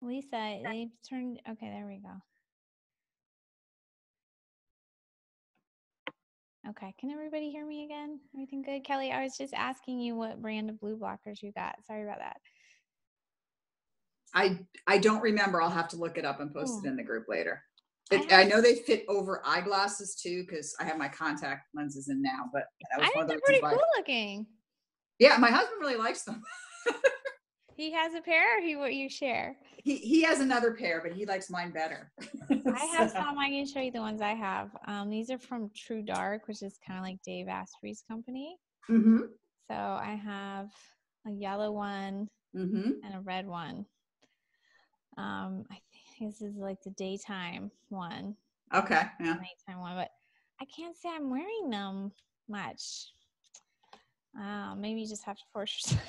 Lisa, they've turned, okay, there we go. Okay, can everybody hear me again? Everything good? Kelly, I was just asking you what brand of blue blockers you got. Sorry about that. I don't remember. I'll have to look it up and post it in the group later. I know they fit over eyeglasses too, because I have my contact lenses in now, but that was one of those. They're pretty cool looking. Yeah, my husband really likes them. He has a pair, or you share? He has another pair, but he likes mine better. I have some. I can show you the ones I have. These are from True Dark, which is kind of like Dave Asprey's company. Mm-hmm. So I have a yellow one and a red one. I think this is like the daytime one. Okay. Yeah. Nighttime one, but I can't say I'm wearing them much. Maybe you just have to force yourself.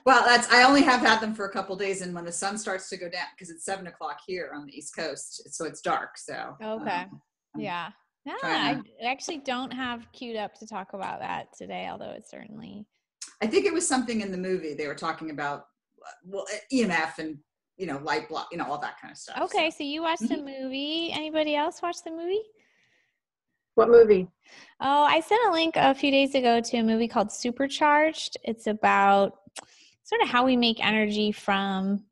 Well, I only have had them for a couple of days, and when the sun starts to go down, because it's 7:00 here on the East Coast, so it's dark. So okay, yeah. No, I actually don't have queued up to talk about that today, although it's certainly. I think it was something in the movie they were talking about, EMF and light block, all that kind of stuff. Okay, so you watched the movie. Anybody else watch the movie? What movie? Oh, I sent a link a few days ago to a movie called Supercharged. It's about sort of how we make energy from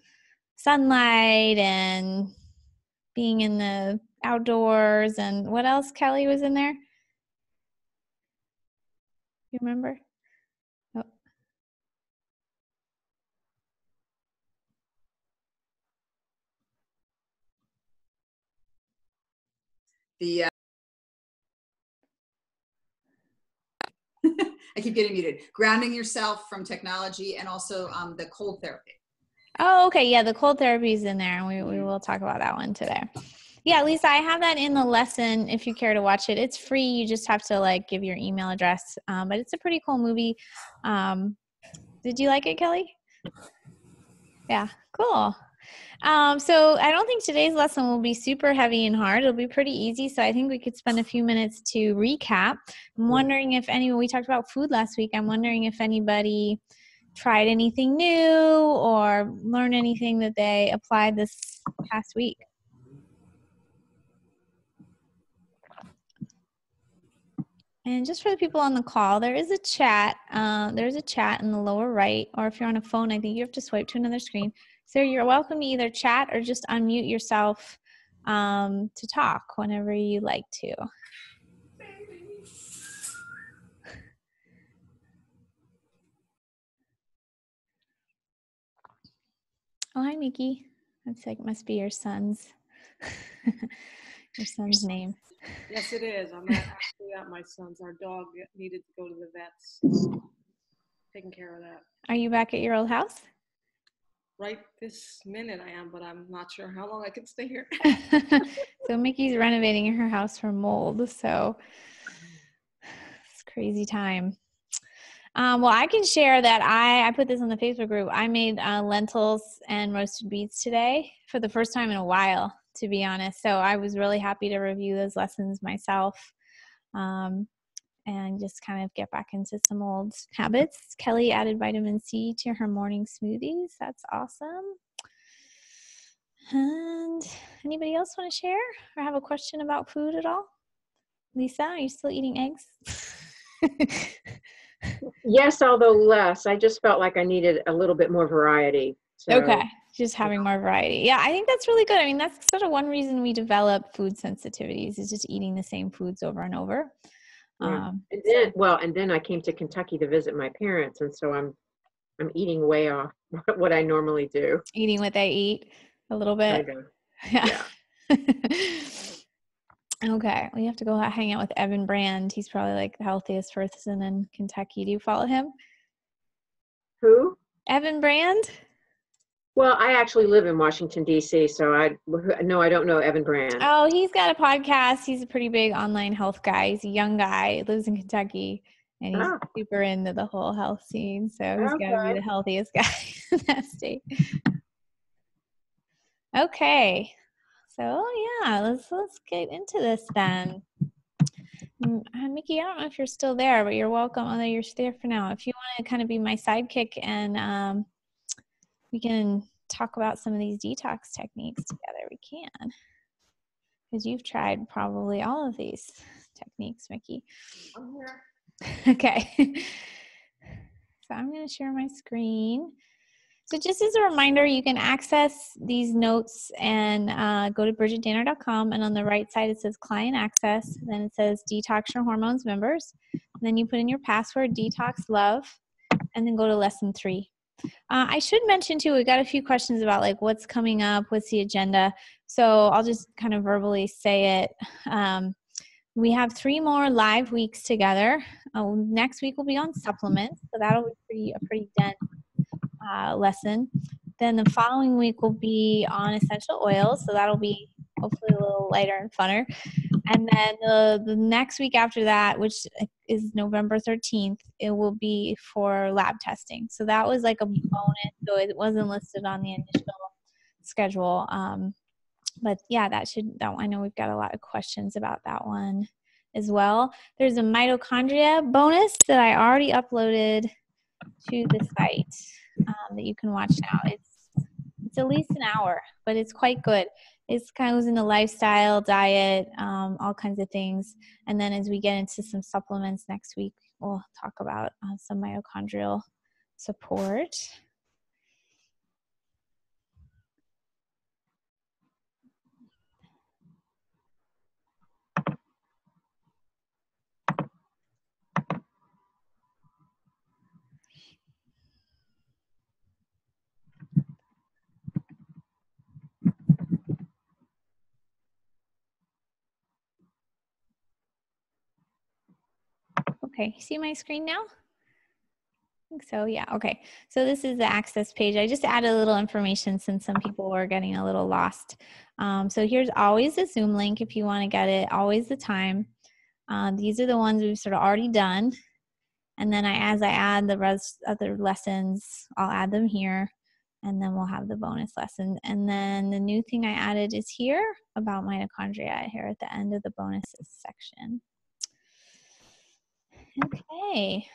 sunlight and being in the outdoors. And what else, Kelly, was in there? You remember? Oh. I keep getting muted. Grounding yourself from technology, and also the cold therapy. Oh, okay. Yeah, the cold therapy is in there, and we will talk about that one today. Yeah, Lisa, I have that in the lesson if you care to watch it. It's free. You just have to give your email address. But it's a pretty cool movie. Did you like it, Kelly? Yeah, cool. So I don't think today's lesson will be super heavy and hard. It'll be pretty easy. So I think we could spend a few minutes to recap. I'm wondering if we talked about food last week. I'm wondering if anybody tried anything new or learned anything that they applied this past week. And just for the people on the call, there is a chat. There's a chat in the lower right, or if you're on a phone, I think you have to swipe to another screen. So you're welcome to either chat or just unmute yourself to talk whenever you like to. Oh, hi, Mickey. That's must be your son's name. Yes, it is. I'm actually at my son's. Our dog needed to go to the vets. Taking care of that. Are you back at your old house? Right this minute I am, but I'm not sure how long I can stay here. So Mickey's renovating her house for mold, so it's a crazy time. Well, I can share that I put this in the Facebook group. I made lentils and roasted beets today for the first time in a while, to be honest. So I was really happy to review those lessons myself and just kind of get back into some old habits. Kelly added vitamin C to her morning smoothies. That's awesome. And anybody else want to share or have a question about food at all? Lisa, are you still eating eggs? Yes, although less. I just felt like I needed a little bit more variety. So. Okay, just having more variety. Yeah, I think that's really good. I mean, that's sort of one reason we develop food sensitivities is just eating the same foods over and over. Yeah. And then I came to Kentucky to visit my parents, and so I'm eating way off what I normally do. Eating what they eat a little bit. Yeah. Okay, well, you have to go hang out with Evan Brand. He's probably the healthiest person in Kentucky. Do you follow him? Who? Evan Brand? Well, I actually live in Washington, D.C., so I don't know Evan Brand. Oh, he's got a podcast. He's a pretty big online health guy. He's a young guy, lives in Kentucky, and he's super into the whole health scene. So he's got to be the healthiest guy in that state. Okay. So yeah, let's get into this then. Mickey, I don't know if you're still there, but you're welcome. Although you're there for now. If you want to kind of be my sidekick and we can talk about some of these detox techniques together, we can. Because you've tried probably all of these techniques, Mickey. I'm here. Okay. So I'm going to share my screen. So just as a reminder, you can access these notes and go to bridgetdanner.com, and on the right side it says client access, then it says detox your hormones members, and then you put in your password detox love, and then go to lesson 3. I should mention too, we got a few questions about like what's coming up, what's the agenda, so I'll just kind of verbally say it. We have 3 more live weeks together. Next week will be on supplements, so that'll be a pretty dense lesson. Then the following week will be on essential oils, so that'll be hopefully a little lighter and funner. And then the next week after that, which is November 13th, it will be for lab testing. So that was like a bonus, so it wasn't listed on the initial schedule. But yeah, I know we've got a lot of questions about that one as well. There's a mitochondria bonus that I already uploaded to the site that you can watch now. It's at least an hour, but it's quite good. It's kind of in the lifestyle, diet, all kinds of things. And then as we get into some supplements next week, we'll talk about some mitochondrial support. Okay, see my screen now? I think so, yeah, okay. So this is the access page. I just added a little information since some people were getting a little lost. So here's always the Zoom link if you want to get it, always the time. These are the ones we've sort of already done. And then as I add the rest other lessons, I'll add them here. And then we'll have the bonus lesson. And then the new thing I added is here about mitochondria here at the end of the bonuses section. Okay.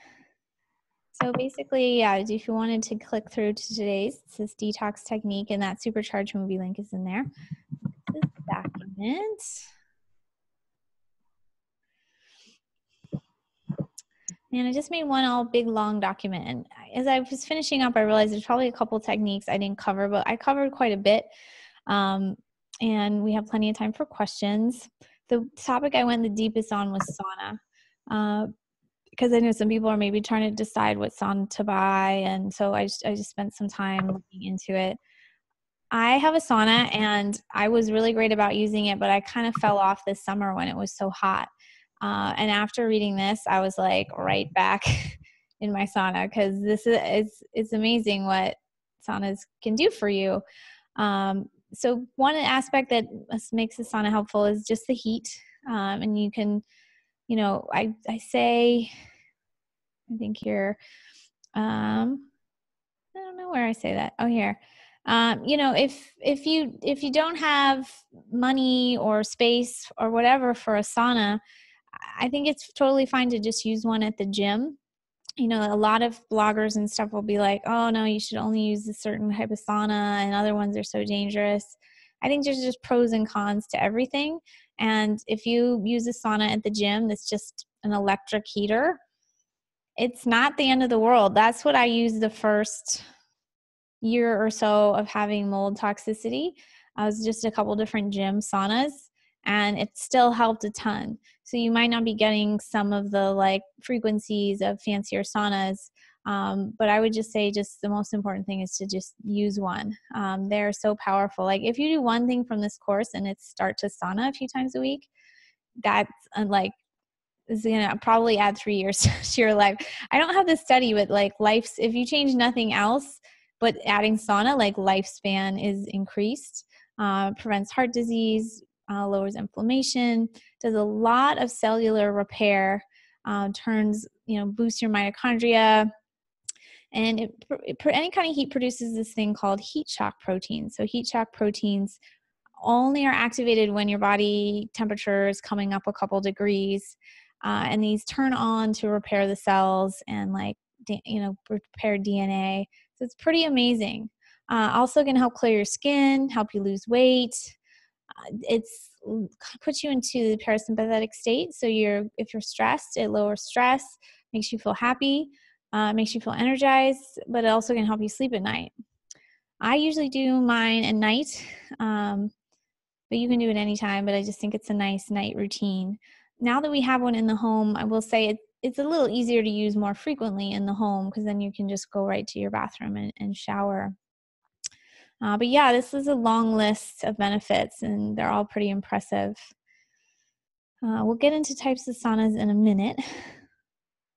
So basically, yeah, if you wanted to click through to today's, it says detox technique, and that supercharged movie link is in there. This document. And I just made one all big long document. And as I was finishing up, I realized there's probably a couple techniques I didn't cover, but I covered quite a bit. And we have plenty of time for questions. The topic I went the deepest on was sauna. Because I know some people are maybe trying to decide what sauna to buy. And so I just spent some time looking into it. I have a sauna and I was really great about using it, but I kind of fell off this summer when it was so hot. And after reading this, I was like right back in my sauna because it's amazing what saunas can do for you. So one aspect that makes the sauna helpful is just the heat. And you can, I say, I think here, I don't know where I say that. Oh, here. If you don't have money or space or whatever for a sauna, I think it's totally fine to just use one at the gym. A lot of bloggers and stuff will be like, oh no, you should only use a certain type of sauna and other ones are so dangerous. I think there's just pros and cons to everything. And if you use a sauna at the gym, that's just an electric heater. It's not the end of the world. That's what I used the first year or so of having mold toxicity. I was just a couple different gym saunas and it still helped a ton. So you might not be getting some of the frequencies of fancier saunas, but I would just say just the most important thing is to just use one. They're so powerful. Like if you do one thing from this course and it's start to sauna a few times a week, that's is going to probably add 3 years to your life. I don't have the study, but if you change nothing else, but adding sauna, lifespan is increased, prevents heart disease, lowers inflammation, does a lot of cellular repair, boosts your mitochondria, and any kind of heat produces this thing called heat shock proteins. So heat shock proteins only are activated when your body temperature is coming up a couple degrees. And these turn on to repair the cells and like, repair DNA. So it's pretty amazing. Also can help clear your skin, help you lose weight. It's puts you into the parasympathetic state. So if you're stressed, it lowers stress, makes you feel happy, makes you feel energized, but it also can help you sleep at night. I usually do mine at night, but you can do it anytime, but I just think it's a nice night routine. Now that we have one in the home, I will say it's a little easier to use more frequently in the home because then you can just go right to your bathroom and shower. But yeah, this is a long list of benefits and they're all pretty impressive. We'll get into types of saunas in a minute.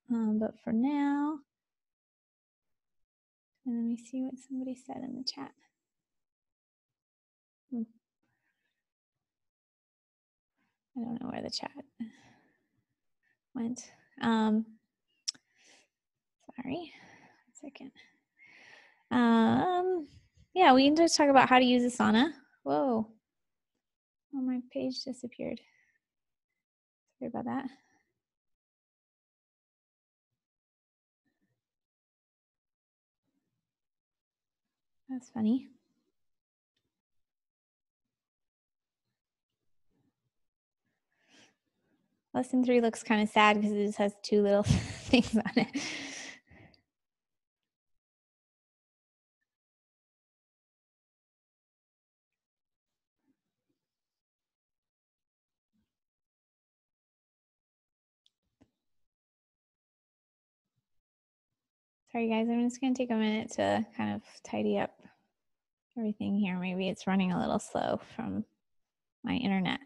But for now, let me see what somebody said in the chat. I don't know where the chat went. Sorry, 1 second. Yeah, we can just talk about how to use a sauna. Whoa. Oh, my page disappeared. Sorry about that. That's funny. Lesson 3 looks kind of sad because it just has 2 little things on it. Sorry guys, I'm just going to take a minute to kind of tidy up everything here. Maybe it's running a little slow from my internet.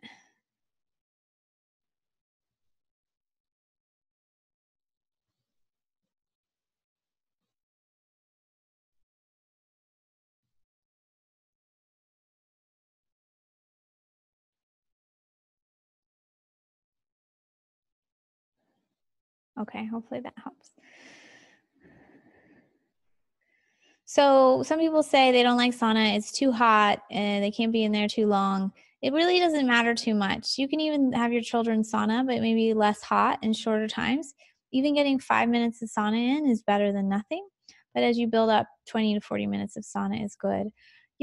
Okay, hopefully that helps. So some people say they don't like sauna, it's too hot and they can't be in there too long. It really doesn't matter too much. You can even have your children sauna, but maybe less hot and shorter times. Even getting 5 minutes of sauna in is better than nothing. But as you build up, 20 to 40 minutes of sauna is good.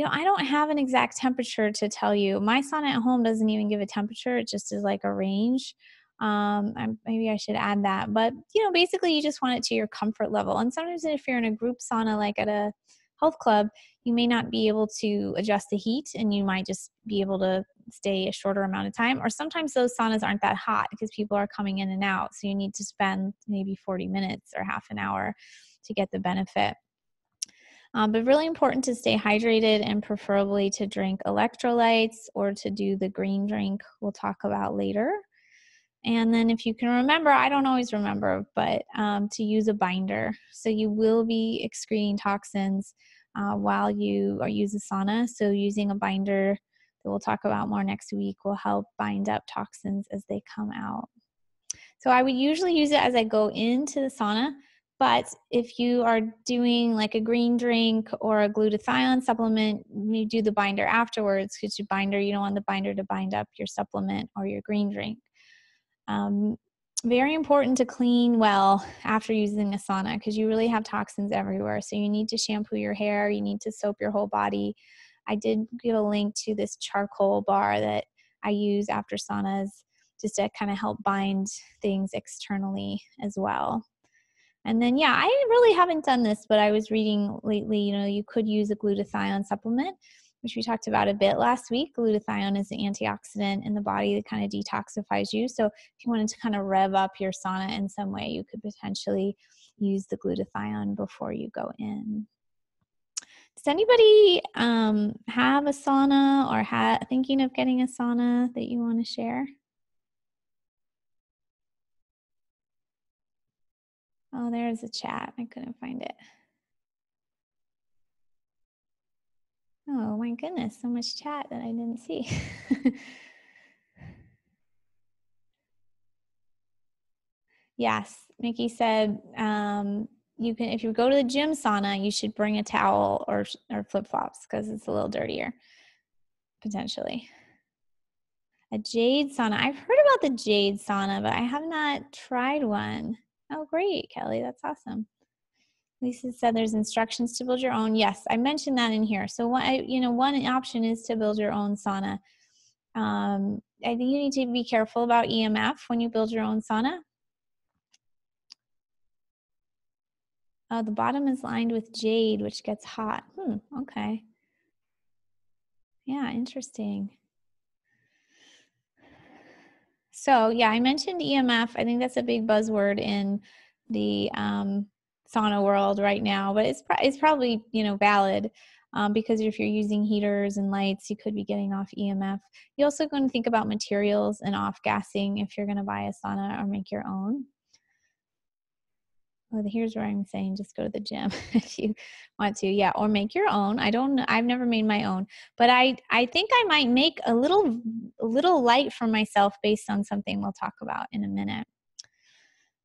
I don't have an exact temperature to tell you. My sauna at home doesn't even give a temperature. It just is like a range. Maybe I should add that. But, basically you just want it to your comfort level. And sometimes if you're in a group sauna, like at a health club, you may not be able to adjust the heat and you might just be able to stay a shorter amount of time. Or sometimes those saunas aren't that hot because people are coming in and out. So you need to spend maybe 40 minutes or half an hour to get the benefit. But really important to stay hydrated and preferably to drink electrolytes or to do the green drink we'll talk about later. And then if you can remember, I don't always remember, but to use a binder. So you will be excreting toxins while you use a sauna. So using a binder that we'll talk about more next week will help bind up toxins as they come out. So I would usually use it as I go into the sauna. But if you are doing like a green drink or a glutathione supplement, you do the binder afterwards because you don't want the binder to bind up your supplement or your green drink. Very important to clean well after using a sauna because you really have toxins everywhere. So you need to shampoo your hair, you need to soap your whole body. I did give a link to this charcoal bar that I use after saunas just to kind of help bind things externally as well. And then, yeah, I really haven't done this, but I was reading lately, you could use a glutathione supplement, which we talked about a bit last week. Glutathione is an antioxidant in the body that kind of detoxifies you. So if you wanted to kind of rev up your sauna in some way, you could potentially use the glutathione before you go in. Does anybody have a sauna or thinking of getting a sauna that you want to share? Oh, there's a chat. I couldn't find it. Oh my goodness, so much chat that I didn't see. Yes, Mickey said you can, if you go to the gym sauna, you should bring a towel or flip-flops because it's a little dirtier, potentially. A jade sauna. I've heard about the jade sauna, but I have not tried one. Oh, great, Kelly. That's awesome. Lisa said there's instructions to build your own. Yes, I mentioned that in here. So one option is to build your own sauna. I think you need to be careful about EMF when you build your own sauna. The bottom is lined with jade, which gets hot. Okay. Yeah, interesting. So yeah, I mentioned EMF. I think that's a big buzzword in the sauna world right now, but it's probably, valid because if you're using heaters and lights, you could be getting off EMF. You're also going to think about materials and off-gassing if you're going to buy a sauna or make your own. Oh, here's where I'm saying just go to the gym if you want to. Yeah, or make your own. I've never made my own, but I think I might make a little light for myself based on something we'll talk about in a minute.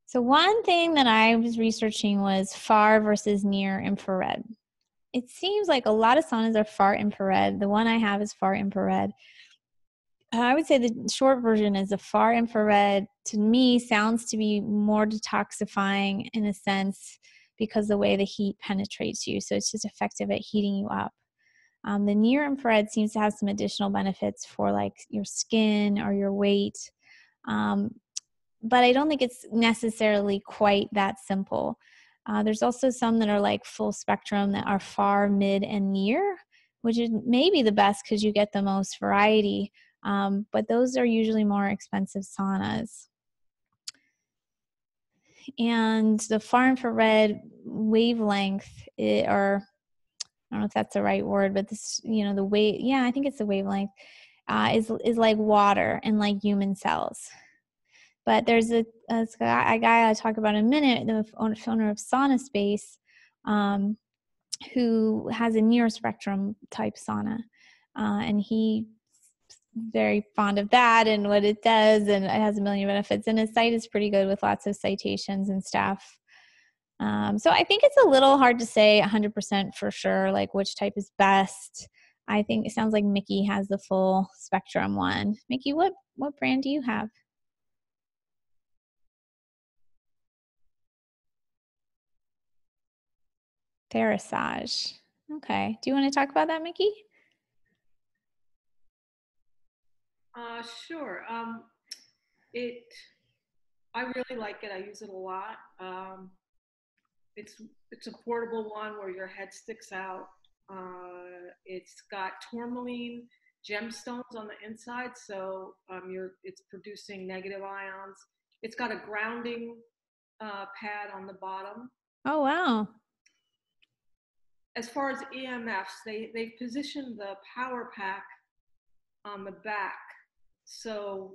So one thing that I was researching was far versus near infrared. It seems like a lot of saunas are far infrared. The one I have is far infrared. I would say the short version is the far infrared, to me, sounds to be more detoxifying in a sense because the way the heat penetrates you. So it's just effective at heating you up. The near infrared seems to have some additional benefits for like your skin or your weight. But I don't think it's necessarily quite that simple. There's also some that are like full spectrum that are far, mid, and near, which is maybe the best because you get the most variety. But those are usually more expensive saunas. And the far infrared wavelength, or I don't know if that's the right word, but this, the wave, yeah, I think it's the wavelength, is like water and like human cells. But there's a guy I'll talk about in a minute, the owner of Sauna Space, who has a near spectrum type sauna. And he's very fond of that and what it does, and it has a million benefits. And his site is pretty good with lots of citations and stuff. So I think it's a little hard to say 100% for sure, like which type is best. I think it sounds like Mickey has the full spectrum one. Mickey, what brand do you have? Therasage. Okay. Do you want to talk about that, Mickey? Sure. I really like it. I use it a lot. It's a portable one where your head sticks out. It's got tourmaline gemstones on the inside, so it's producing negative ions. It's got a grounding pad on the bottom. Oh, wow. As far as EMFs, they've positioned the power pack on the back, so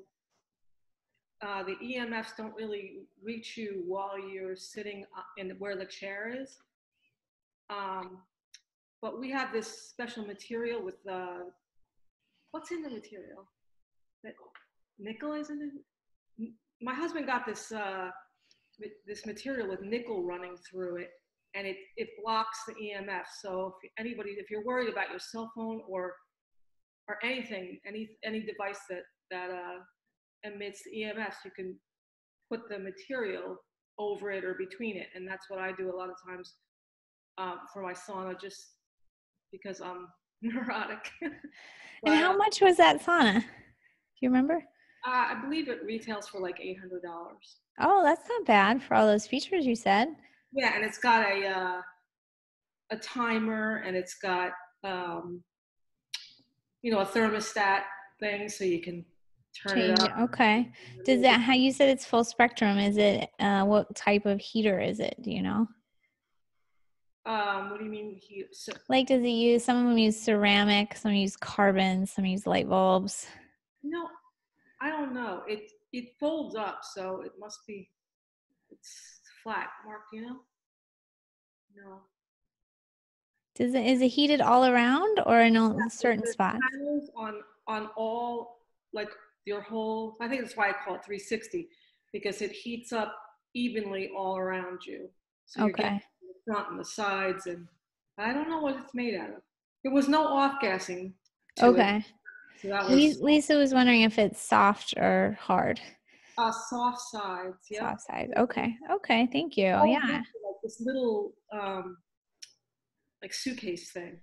the EMFs don't really reach you while you're sitting in where the chair is. But we have this special material with what's in the material? That nickel is in it? My husband got this material with nickel running through it, and it blocks the EMF. So if you're worried about your cell phone or anything, any device that emits EMFs, you can put the material over it or between it, and that's what I do a lot of times for my sauna, just because I'm neurotic. But, and how much was that sauna? Do you remember? I believe it retails for like $800. Oh, that's not bad for all those features you said. Yeah, and it's got a timer, and it's got a thermostat thing, so you can turn it up. Okay. Does that, how you said it's full spectrum? Is it what type of heater is it? Do you know? What do you mean? Like, does it use? Some of them use ceramic, some use carbon, some use light bulbs. No, I don't know. It folds up, so it must be. It's flat. Mark, No. Is it heated all around or in a certain spot? Panels on all, like your whole. I think that's why I call it 360, because it heats up evenly all around you. So you're getting the front and the sides, and I don't know what it's made out of. There was no off-gassing to it. So that was Lisa was wondering if it's soft or hard. soft sides. Yeah. Soft sides. Okay. Okay. Thank you. Oh, Yeah. like this little like suitcase thing.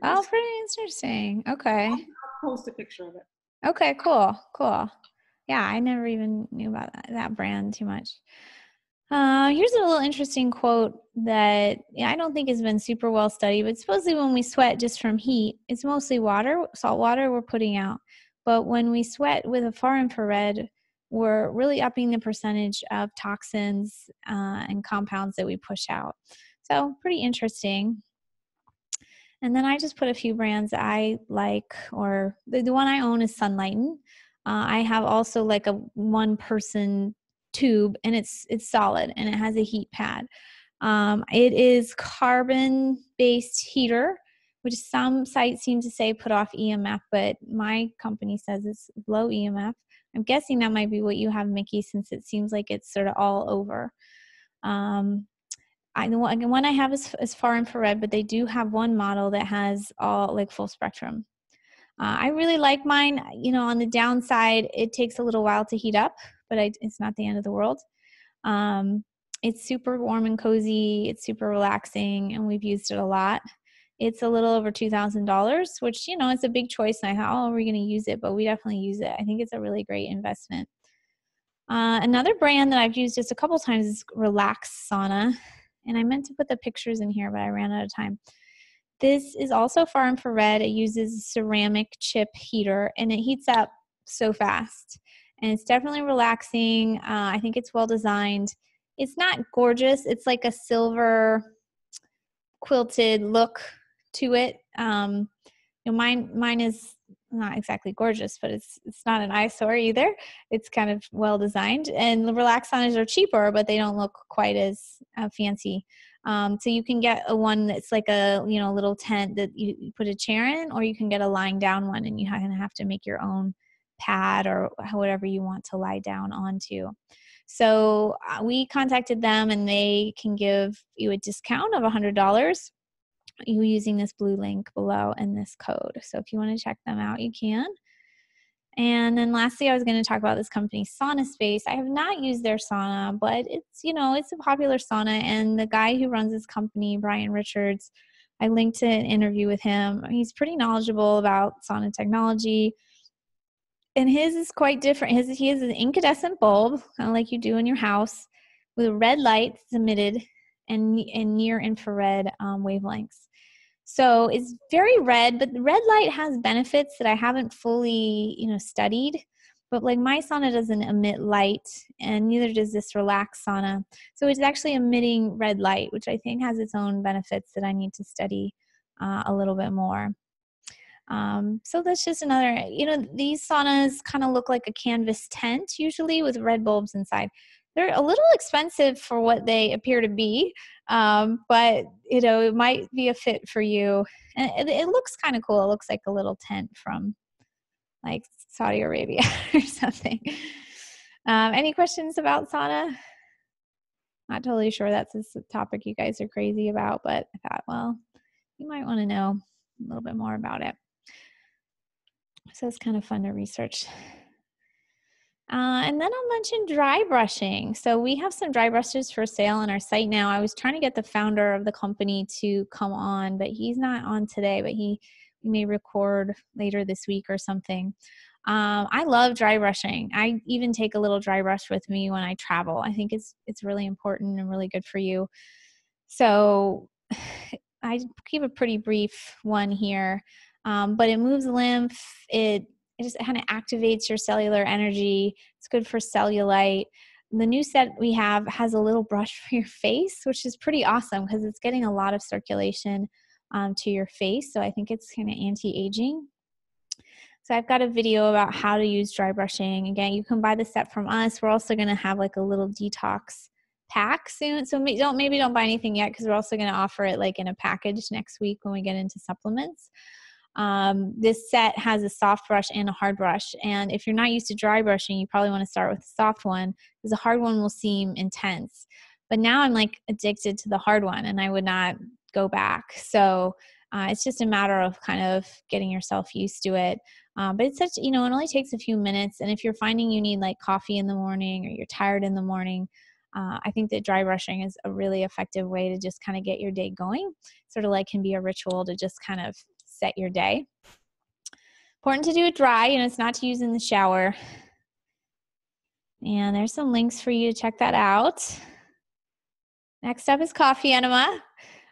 Oh, pretty interesting. Okay. I'll post a picture of it. Okay. Cool. Cool. Yeah, I never even knew about that brand too much. Here's a little interesting quote that I don't think has been super well studied, but supposedly when we sweat just from heat, it's mostly water, salt water we're putting out. But when we sweat with a far infrared, we're really upping the percentage of toxins and compounds that we push out. So pretty interesting. And then I just put a few brands that I like, or the one I own is Sunlighten. I have also like a one person tube, and it's solid and it has a heat pad. It is carbon based heater, which some sites seem to say put off EMF, but my company says it's low EMF. I'm guessing that might be what you have, Mickey, since it seems like it's sort of all over. The one I have is far infrared, but they do have one model that has all like full spectrum. I really like mine. On the downside, it takes a little while to heat up, but it's not the end of the world. It's super warm and cozy. It's super relaxing, and we've used it a lot. It's a little over $2,000, which, it's a big choice. And I thought, oh, we're going to use it, but we definitely use it. I think it's a really great investment. Another brand that I've used just a couple times is Relax Sauna. And I meant to put the pictures in here, but I ran out of time. This is also far infrared. It uses ceramic chip heater, and it heats up so fast. And it's definitely relaxing. I think it's well designed. It's not gorgeous. It's like a silver quilted look to it. Mine is not exactly gorgeous, but it's not an eyesore either. It's kind of well designed, and the Relax Saunas are cheaper, but they don't look quite as fancy. So you can get a one that's like a little tent that you put a chair in, or you can get a lying down one, and you have to make your own pad or whatever you want to lie down onto. So we contacted them, and they can give you a discount of $100. You using this blue link below and this code. So if you want to check them out, you can. And then lastly, I was going to talk about this company, Sauna Space. I have not used their sauna, but it's a popular sauna. And the guy who runs this company, Brian Richards, I linked to an interview with him. He's pretty knowledgeable about sauna technology. And his is quite different. He has an incandescent bulb, kind of like you do in your house, with a red light that's emitted and near infrared wavelengths. So it's very red, but the red light has benefits that I haven't fully, studied. But like my sauna doesn't emit light, and neither does this Relax sauna. So it's actually emitting red light, which I think has its own benefits that I need to study a little bit more. So that's just another, these saunas kind of look like a canvas tent usually with red bulbs inside. They're a little expensive for what they appear to be, but it might be a fit for you. And it looks kind of cool. It looks like a little tent from like Saudi Arabia or something. Any questions about sauna? Not totally sure that's a topic you guys are crazy about, but I thought, well, you might want to know a little bit more about it. So it's kind of fun to research. And then I'll mention dry brushing. So we have some dry brushes for sale on our site now. I was trying to get the founder of the company to come on, but he's not on today, but we may record later this week or something. I love dry brushing. I even take a little dry brush with me when I travel. I think it's really important and really good for you. So I keep a pretty brief one here, but it moves lymph. It just kind of activates your cellular energy. It's good for cellulite. The new set we have has a little brush for your face, which is pretty awesome because it's getting a lot of circulation to your face. So I think it's kind of anti-aging. So I've got a video about how to use dry brushing. Again, you can buy the set from us. We're also going to have like a little detox pack soon. So maybe don't buy anything yet because we're also going to offer it like in a package next week when we get into supplements. This set has a soft brush and a hard brush. And if you're not used to dry brushing, you probably want to start with the soft one because the hard one will seem intense. But now I'm like addicted to the hard one and I would not go back. So It's just a matter of kind of getting yourself used to it. But it's such, it only takes a few minutes. And if you're finding you need like coffee in the morning or you're tired in the morning, I think that dry brushing is a really effective way to just kind of get your day going. Sort of like can be a ritual to just kind of set your day. Important to do it dry, it's not to use in the shower. And there's some links for you to check that out. Next up is coffee enema.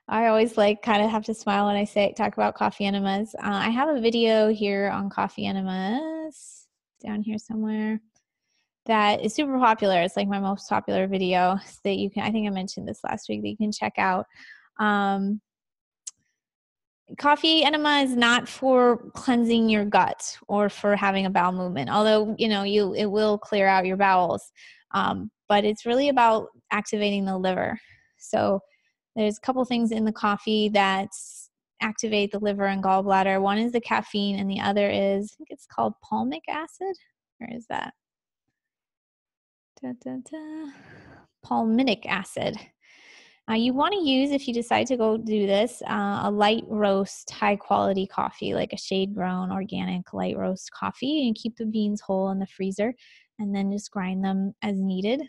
I always kind of have to smile when I talk about coffee enemas. I have a video here on coffee enemas down here somewhere that is super popular. It's like my most popular video that you can, I think I mentioned this last week, that you can check out. Coffee enema is not for cleansing your gut or for having a bowel movement, although, it will clear out your bowels. But it's really about activating the liver. So there's a couple things in the coffee that activate the liver and gallbladder. One is the caffeine and the other is, I think it's called palmic acid. Where is that? Palmitic acid. You want to use, if you decide to go do this, a light roast, high quality coffee, like a shade grown, organic light roast coffee, and keep the beans whole in the freezer and then just grind them as needed.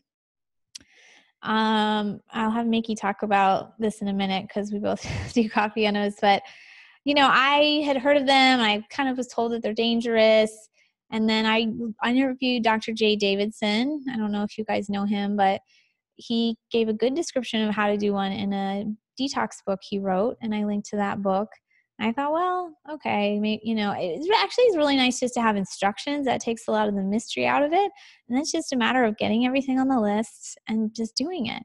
I'll have Mickey talk about this in a minute because we both do coffee enemas, but I had heard of them. I kind of was told that they're dangerous. And then I interviewed Dr. Jay Davidson. I don't know if you guys know him, but he gave a good description of how to do one in a detox book he wrote, and I linked to that book. And I thought, well, okay, maybe, it's really nice just to have instructions. That takes a lot of the mystery out of it. And it's just a matter of getting everything on the list and just doing it.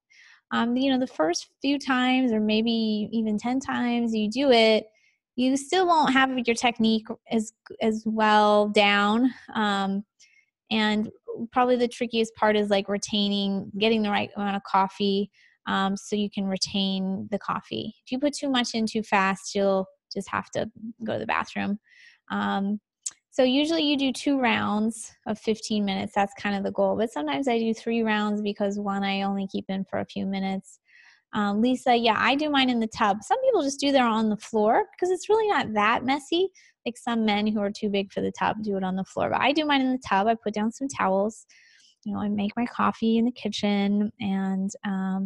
The first few times or maybe even 10 times you do it, you still won't have your technique as well down. And probably the trickiest part is getting the right amount of coffee so you can retain the coffee. If you put too much in too fast, you'll just have to go to the bathroom. So usually you do 2 rounds of 15 minutes. That's kind of the goal. But sometimes I do 3 rounds because one I only keep in for a few minutes. Lisa, yeah, I do mine in the tub. Some people just do their on the floor because it's really not that messy. Like some men who are too big for the tub do it on the floor. But I do mine in the tub. I put down some towels. I make my coffee in the kitchen, and I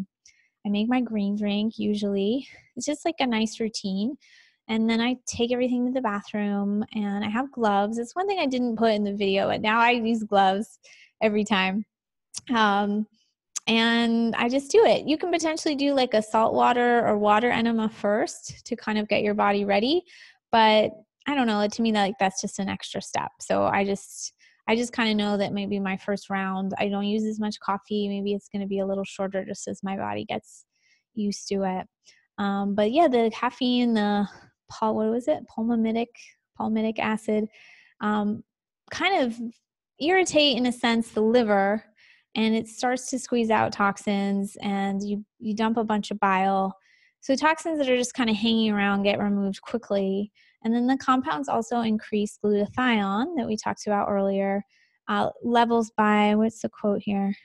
make my green drink usually. It's just like a nice routine. And then I take everything to the bathroom, and I have gloves. It's one thing I didn't put in the video, but now I use gloves every time. And I just do it. You can potentially do like a salt water or water enema first to kind of get your body ready. But I don't know, to me, that's just an extra step. So I just kind of know that maybe my first round, I don't use as much coffee. Maybe it's going to be a little shorter just as my body gets used to it. But yeah, the caffeine, palmitic acid, kind of irritate in a sense the liver, and it starts to squeeze out toxins, and you dump a bunch of bile. So toxins that are just kind of hanging around get removed quickly. And then the compounds also increase glutathione that we talked about earlier, levels by, what's the quote here?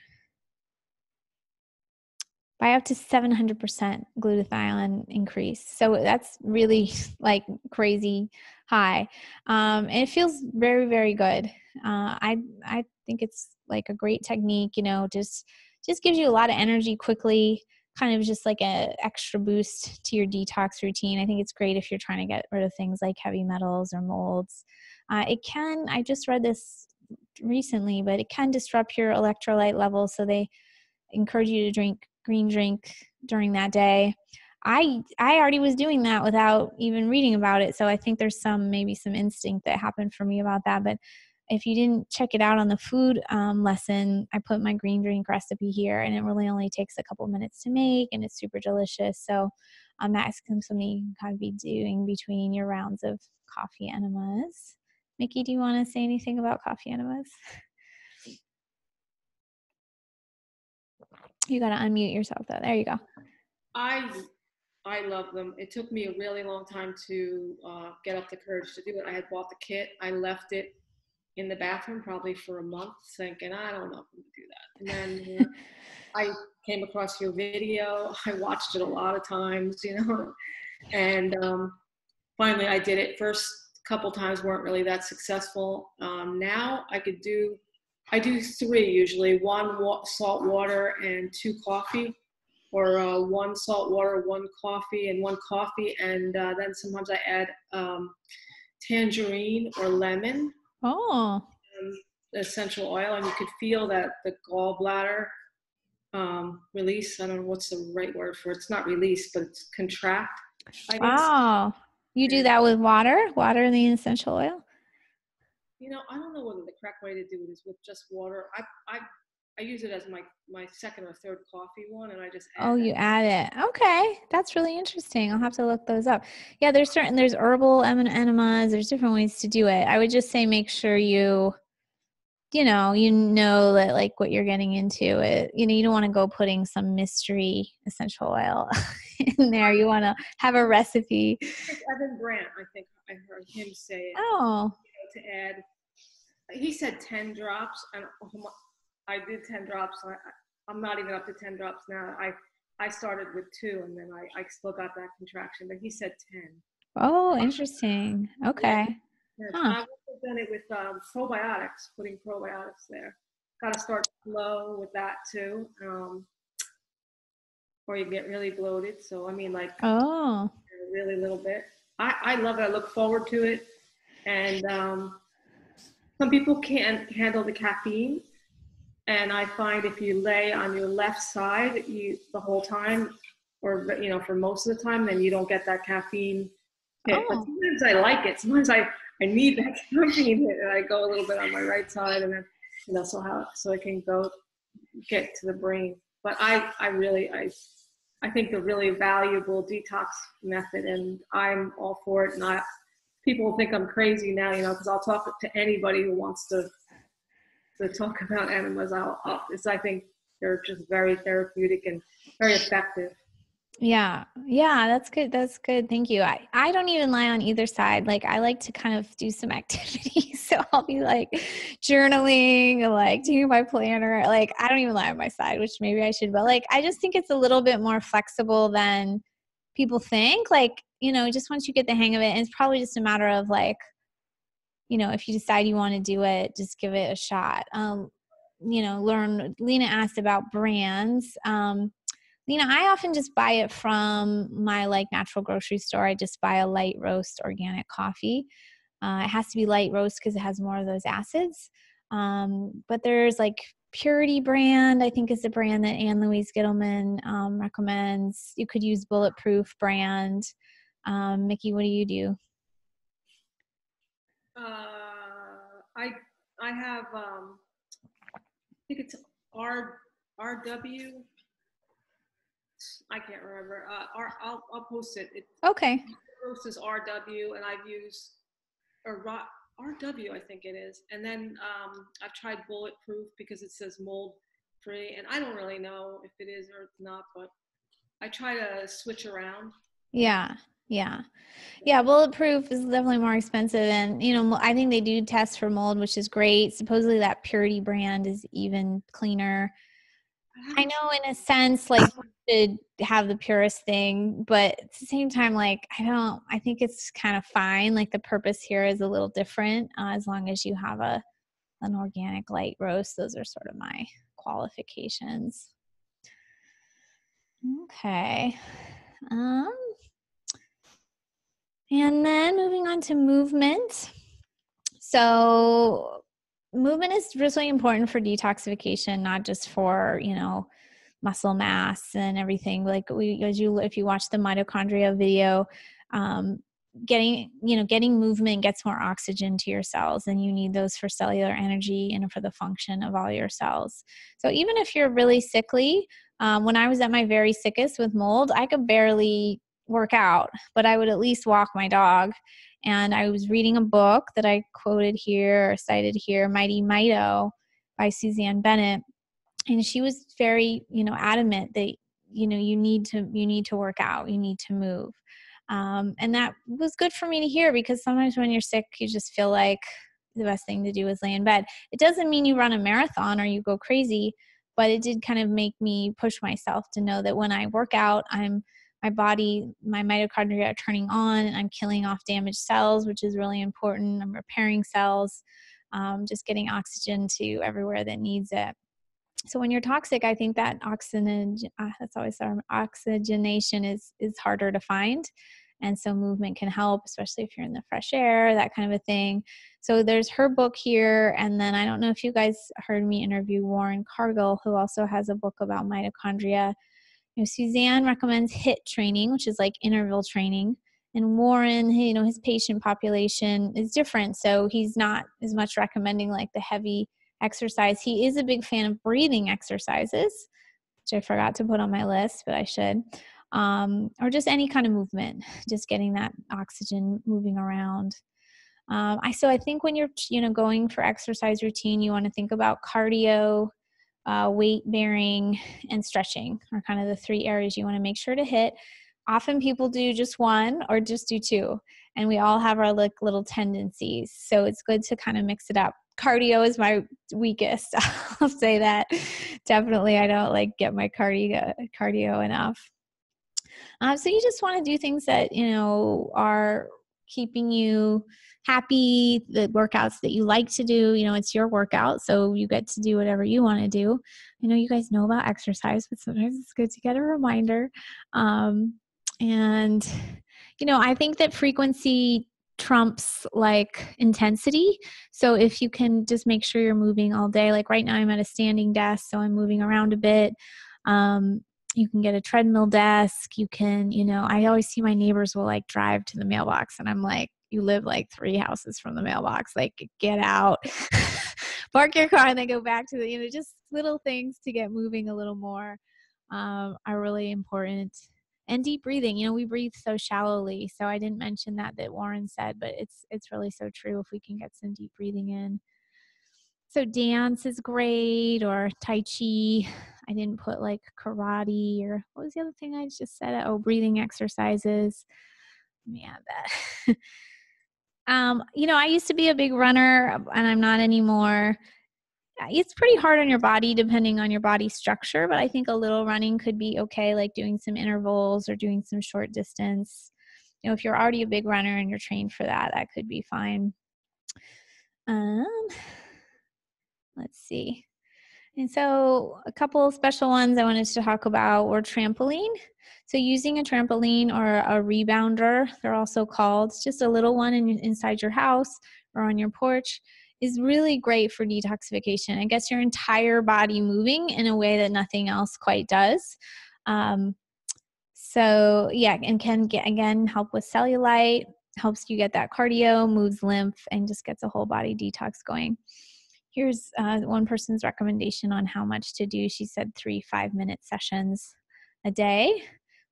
By up to 700% glutathione increase. So that's really crazy high. And it feels very, very good. I think it's like a great technique, just gives you a lot of energy quickly, kind of just like an extra boost to your detox routine. I think it's great if you're trying to get rid of things like heavy metals or molds. I just read this recently, but it can disrupt your electrolyte levels. So they encourage you to drink green drink during that day. I already was doing that without even reading about it. So I think there's maybe some instinct that happened for me about that. But if you didn't check it out on the food lesson, I put my green drink recipe here, and it really only takes a couple minutes to make, and it's super delicious. So that's something you can kind of be doing between your rounds of coffee enemas. Mickey, do you want to say anything about coffee enemas? You got to unmute yourself though. There you go. I love them. It took me a really long time to get up the courage to do it. I had bought the kit. I left it in the bathroom probably for a month thinking, I don't know if I'm going to do that. And then I came across your video. I watched it a lot of times, and finally I did it. First couple times weren't really that successful. Now I do 3 usually, 1 salt water and 2 coffee, or 1 salt water, 1 coffee, and 1 coffee. And then sometimes I add tangerine or lemon. Oh. Essential oil, and you could feel that the gallbladder release. I don't know what's the right word for it. It's not release, but it's contract, I guess. Wow. You do that with water and the essential oil? I don't know whether the correct way to do it is with just water. I use it as my second or third coffee one, and I just add you add it. Okay. That's really interesting. I'll have to look those up. Yeah, there's herbal enemas. There's different ways to do it. I would just say make sure you know that like what you're getting into it. You don't want to go putting some mystery essential oil in there. You want to have a recipe. Evan Brandt, I think I heard him say it. Oh. To add, he said 10 drops, and I did 10 drops. I'm not even up to 10 drops now. I started with 2, and then I still got that contraction, but he said 10. Oh, interesting. Okay. Yes. Huh. I've also done it with probiotics, putting probiotics there. Got to start slow with that too, or you get really bloated. So, I mean, like, Oh. a really little bit. I love it. I look forward to it. And some people can't handle the caffeine. And I find if you lay on your left side the whole time, or, for most of the time, then you don't get that caffeine hit. But sometimes I like it. Sometimes I need that caffeine hit, and I go a little bit on my right side, and then, so I can get to the brain. But I think the really valuable detox method, and I'm all for it. And people think I'm crazy now, because I'll talk to anybody who wants to talk about enemas. I think they're just very therapeutic and very effective. Yeah. That's good. Thank you. I don't even lie on either side. Like I like to kind of do some activity. So I'll be like journaling, like doing my planner. Like I don't even lie on my side, which maybe I should, but like, I just think it's a little bit more flexible than people think. Like, just once you get the hang of it, and it's probably just a matter of like, if you decide you want to do it, just give it a shot. Lena asked about brands. I often just buy it from my like natural grocery store. I just buy a light roast organic coffee. It has to be light roast because it has more of those acids. But there's like Purity brand, I think is the brand that Ann Louise Gittleman recommends. You could use Bulletproof brand. Mickey, what do you do? I have I think it's RW. I can't remember. I'll post it. Okay. Roast is RW, and I've used RW, I think it is. And then I've tried Bulletproof because it says mold free, and I don't really know if it is or it's not, but I try to switch around. Yeah. Bulletproof is definitely more expensive, and I think they do test for mold, which is great. Supposedly that Purity brand is even cleaner. I know in a sense, like you should have the purest thing, but at the same time, like I think it's kind of fine. Like the purpose here is a little different as long as you have an organic light roast. Those are sort of my qualifications. Okay. And then moving on to movement. So movement is really important for detoxification, not just for, muscle mass and everything. Like if you watch the mitochondria video, getting movement gets more oxygen to your cells, and you need those for cellular energy and for the function of all your cells. So even if you're really sickly, when I was at my very sickest with mold, I could barely work out, but I would at least walk my dog. And I was reading a book that I quoted here or cited here, Mighty Mito by Suzanne Bennett. And she was very, adamant that, you need to work out, you need to move. And that was good for me to hear, because sometimes when you're sick, you just feel like the best thing to do is lay in bed. It doesn't mean you run a marathon or you go crazy, but it did kind of make me push myself to know that when I work out, I'm my body, my mitochondria are turning on, and I'm killing off damaged cells, which is really important. I'm repairing cells, just getting oxygen to everywhere that needs it. So when you're toxic, I think that oxygenation is harder to find. And so movement can help, especially if you're in the fresh air, that kind of a thing. So there's her book here. And then I don't know if you guys heard me interview Warren Cargill, who also has a book about mitochondria. Suzanne recommends HIIT training, which is like interval training. And Warren, his patient population is different. So he's not as much recommending like the heavy exercise. He is a big fan of breathing exercises, which I forgot to put on my list, but I should. Or just any kind of movement, just getting that oxygen moving around. So I think when you're, going for exercise routine, you want to think about cardio, weight bearing, and stretching are kind of the 3 areas you want to make sure to hit. Often people do just one or just do 2, and we all have our little tendencies. So it's good to kind of mix it up. Cardio is my weakest. I'll say that. Definitely, I don't get my cardio enough. So you just want to do things that, are keeping you happy, the workouts that you like to do. It's your workout, so you get to do whatever you want to do. I know you guys know about exercise, but sometimes it's good to get a reminder. And I think that frequency trumps intensity. So if you can just make sure you're moving all day, like right now I'm at a standing desk, so I'm moving around a bit. You can get a treadmill desk. You can, I always see my neighbors will drive to the mailbox, and I'm like, you live 3 houses from the mailbox, get out, park your car, and then go back to the, just little things to get moving a little more are really important. And deep breathing, we breathe so shallowly. So I didn't mention that Warren said, but it's really so true if we can get some deep breathing in. So dance is great, or Tai Chi. I didn't put karate, or what was the other thing I just said? Oh, breathing exercises. Let me add that. I used to be a big runner, and I'm not anymore. It's pretty hard on your body depending on your body structure, but I think a little running could be okay, like doing some intervals or doing some short distance. If you're already a big runner and you're trained for that, that could be fine. Let's see. And so a couple of special ones I wanted to talk about were trampoline. So using a trampoline or a rebounder, they're also called, it's just a little one inside your house or on your porch, is really great for detoxification. It gets your entire body moving in a way that nothing else quite does. So yeah, and can help with cellulite, helps you get that cardio, moves lymph, and just gets a whole body detox going. Here's one person's recommendation on how much to do. She said 3 5-minute sessions a day.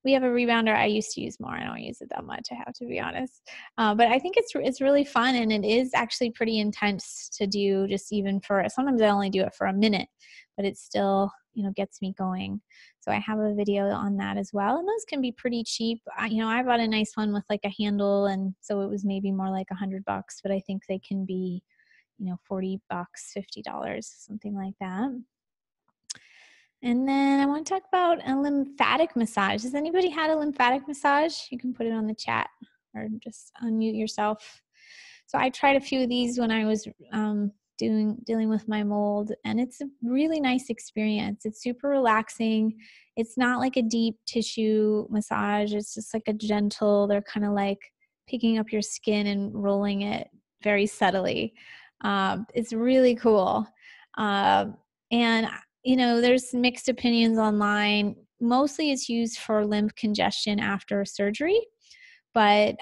We have a rebounder I used to use more. I don't use it that much, I have to be honest. But I think it's really fun, and it is actually pretty intense to do, just even sometimes I only do it for a minute, but it still, gets me going. So I have a video on that as well. And those can be pretty cheap. I bought a nice one with a handle, and so it was maybe more like $100, but I think they can be, $40, $50, something like that. And then I want to talk about a lymphatic massage. Has anybody had a lymphatic massage? You can put it on the chat or just unmute yourself. So I tried a few of these when I was dealing with my mold, and it's a really nice experience. It's super relaxing. It's not like a deep tissue massage. It's just a gentle, they're kind of picking up your skin and rolling it very subtly. It's really cool. And there's mixed opinions online. Mostly it's used for lymph congestion after surgery, but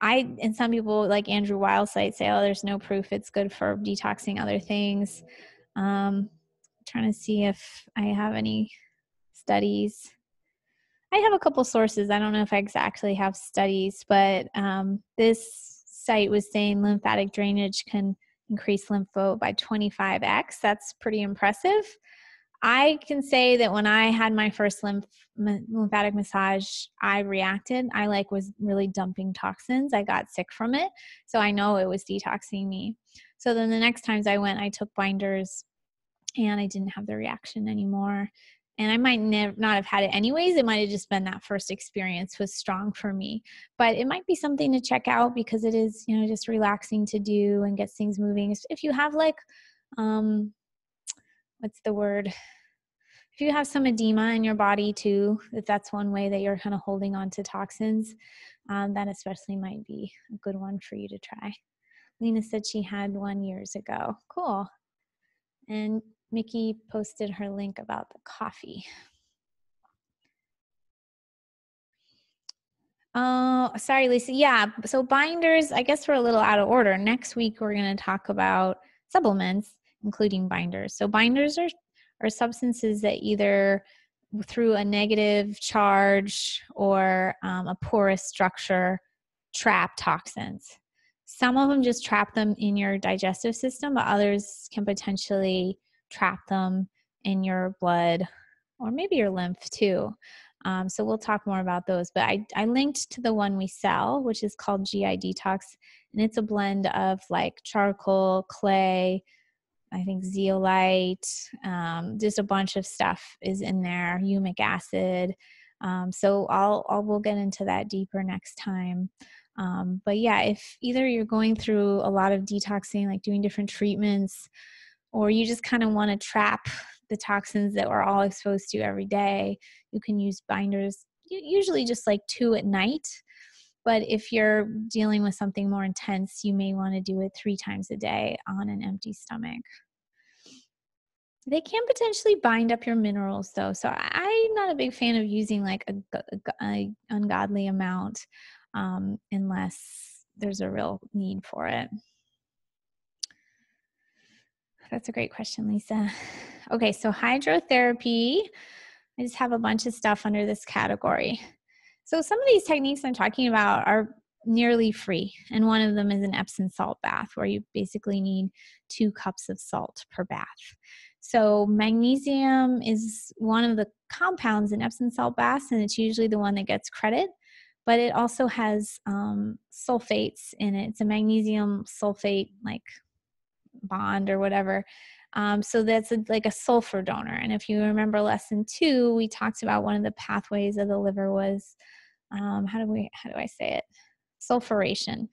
and some people like Andrew Wildside say, oh, there's no proof it's good for detoxing other things. Trying to see if I have any studies. I have a couple sources. I don't know if I exactly have studies, but this site was saying lymphatic drainage can increase lymph flow by 25x. That's pretty impressive. I can say that when I had my first lymphatic massage, I reacted. I was really dumping toxins. I got sick from it. So I know it was detoxing me. So then the next times I went, I took binders, and I didn't have the reaction anymore. And I might not have had it anyways. It might have just been that first experience was strong for me. But it might be something to check out because it is, you know, just relaxing to do and gets things moving. If you have like, what's the word? If you have some edema in your body too, if that's one way that you're kind of holding on to toxins, that especially might be a good one for you to try. Lena said she had one years ago. Cool. And Mickey posted her link about the coffee. Oh, sorry, Lisa. Yeah, so binders, I guess we're a little out of order. Next week, we're going to talk about supplements, including binders. So binders are substances that either through a negative charge or a porous structure trap toxins. Some of them just trap them in your digestive system, but others can potentially trap them in your blood or maybe your lymph too. So we'll talk more about those, but I linked to the one we sell, which is called GI Detox, and it's a blend of like charcoal, clay, I think zeolite, just a bunch of stuff is in there, humic acid. So we'll get into that deeper next time. But yeah, if either you're going through a lot of detoxing, like doing different treatments, or you just kind of want to trap the toxins that we're all exposed to every day, you can use binders, usually just like 2 at night. But if you're dealing with something more intense, you may want to do it 3 times a day on an empty stomach. They can potentially bind up your minerals though. So I'm not a big fan of using like a ungodly amount unless there's a real need for it. That's a great question, Lisa. Okay, so hydrotherapy, I just have a bunch of stuff under this category. So some of these techniques I'm talking about are nearly free, and one of them is an Epsom salt bath where you basically need 2 cups of salt per bath. So magnesium is one of the compounds in Epsom salt baths, and it's usually the one that gets credit, but it also has sulfates in it. It's a magnesium sulfate like bond or whatever. So that's like a sulfur donor. And if you remember lesson 2, we talked about one of the pathways of the liver was, how do I say it? Sulfuration.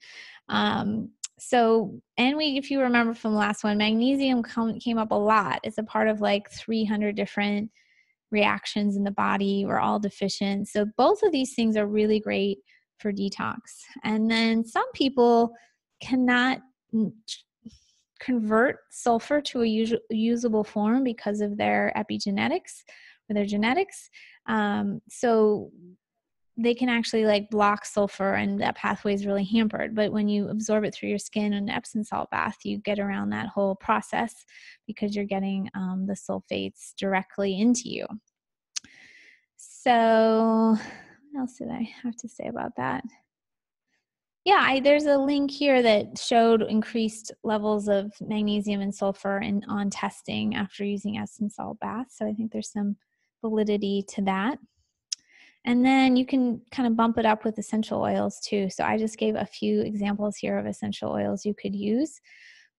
If you remember from the last one, magnesium came up a lot. It's a part of like 300 different reactions in the body. We're all deficient. So both of these things are really great for detox. And then some people cannot convert sulfur to a usable form because of their epigenetics or their genetics. So they can actually like block sulfur, and that pathway is really hampered. But when you absorb it through your skin in an Epsom salt bath, you get around that whole process because you're getting the sulfates directly into you. So what else did I have to say about that? Yeah, there's a link here that showed increased levels of magnesium and sulfur on testing after using Epsom salt baths. So I think there's some validity to that. And then you can kind of bump it up with essential oils too. So I just gave a few examples here of essential oils you could use,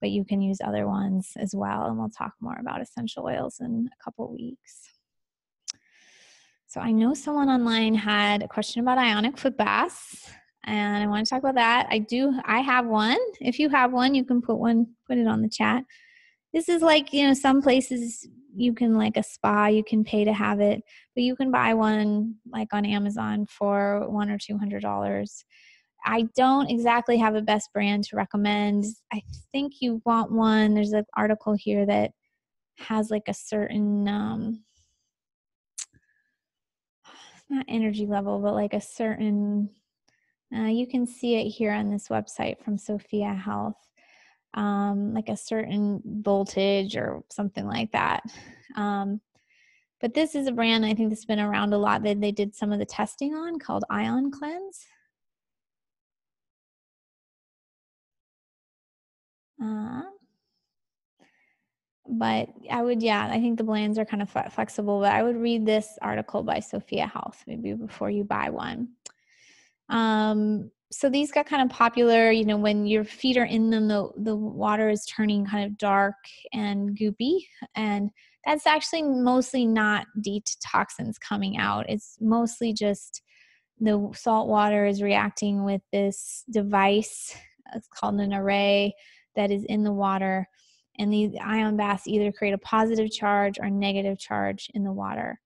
but you can use other ones as well. And we'll talk more about essential oils in a couple weeks. So I know someone online had a question about ionic foot baths, and I want to talk about that. I have one. If you have one, you can put it on the chat. This is like, some places you can, like a spa, you can pay to have it, but you can buy one like on Amazon for $100 or $200. I don't exactly have a best brand to recommend. I think you want one. There's an article here that has like a certain, not energy level, but like a certain, you can see it here on this website from Sophia Health. Like a certain voltage or something like that. But this is a brand I think that's been around a lot that they did some of the testing on called Ion Cleanse. But I think the blends are kind of flexible, but I would read this article by Sophia Health maybe before you buy one. So these got kind of popular, when your feet are in them, the water is turning kind of dark and goopy, and That's actually mostly not detoxins coming out. It's mostly just the salt water is reacting with this device. It's called an array that is in the water. And these ion baths either create a positive charge or negative charge in the water.